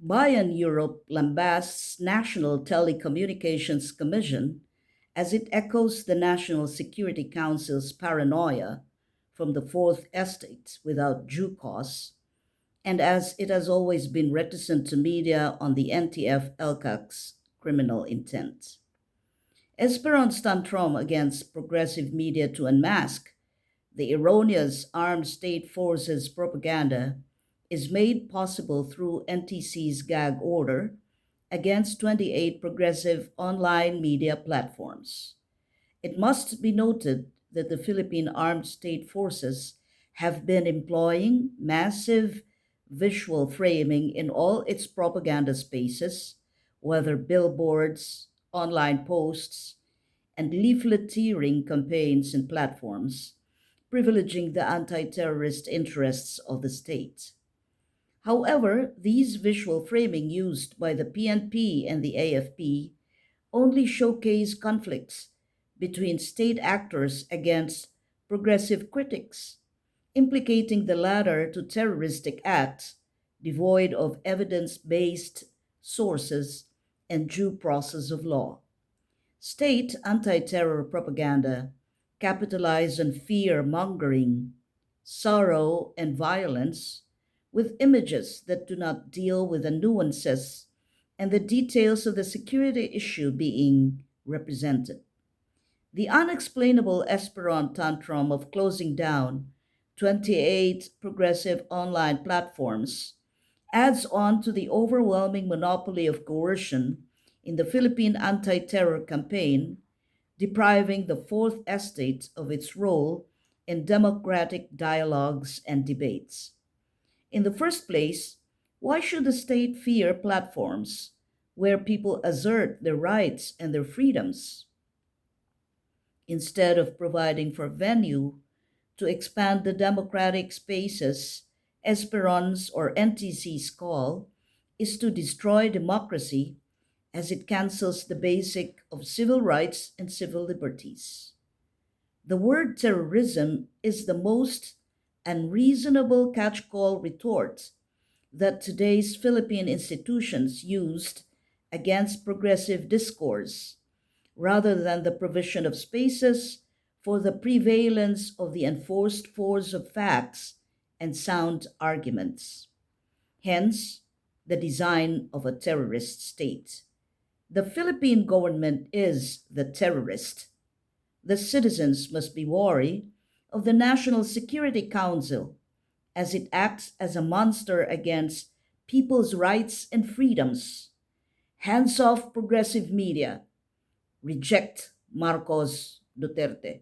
Bayern Europe lambasts National Telecommunications Commission as it echoes the National Security Council's paranoia from the Fourth Estate without due cause, and as it has always been reticent to media on the NTF LCAC's criminal intent. Esperon's tantrum against progressive media to unmask the erroneous armed state forces propaganda is made possible through NTC's gag order against 28 progressive online media platforms. It must be noted that the Philippine Armed State Forces have been employing massive visual framing in all its propaganda spaces, whether billboards, online posts, and leafleteering campaigns and platforms, privileging the anti terrorist interests of the state. However, these visual framing used by the PNP and the AFP only showcase conflicts between state actors against progressive critics, implicating the latter to terroristic acts devoid of evidence based sources and due process of law. State anti terror propaganda capitalize on fear mongering, sorrow, and violence with images that do not deal with the nuances and the details of the security issue being represented. The unexplainable Esperon tantrum of closing down 28 progressive online platforms adds on to the overwhelming monopoly of coercion in the Philippine anti terror campaign, depriving the Fourth Estate of its role in democratic dialogues and debates. In the first place, why should the state fear platforms where people assert their rights and their freedoms instead of providing for venue to expand the democratic spaces Esperon's or NTC's call is to destroy democracy as it cancels the basic of civil rights and civil liberties. The word terrorism is the most unreasonable catch-call retort that today's Philippine institutions used against progressive discourse rather than the provision of spaces for the prevalence of the enforced force of facts and sound arguments. Hence, the design of a terrorist state. The Philippine government is the terrorist. The citizens must be wary of the National Security Council as it acts as a monster against people's rights and freedoms. Hands off progressive media. Reject Marcos Duterte.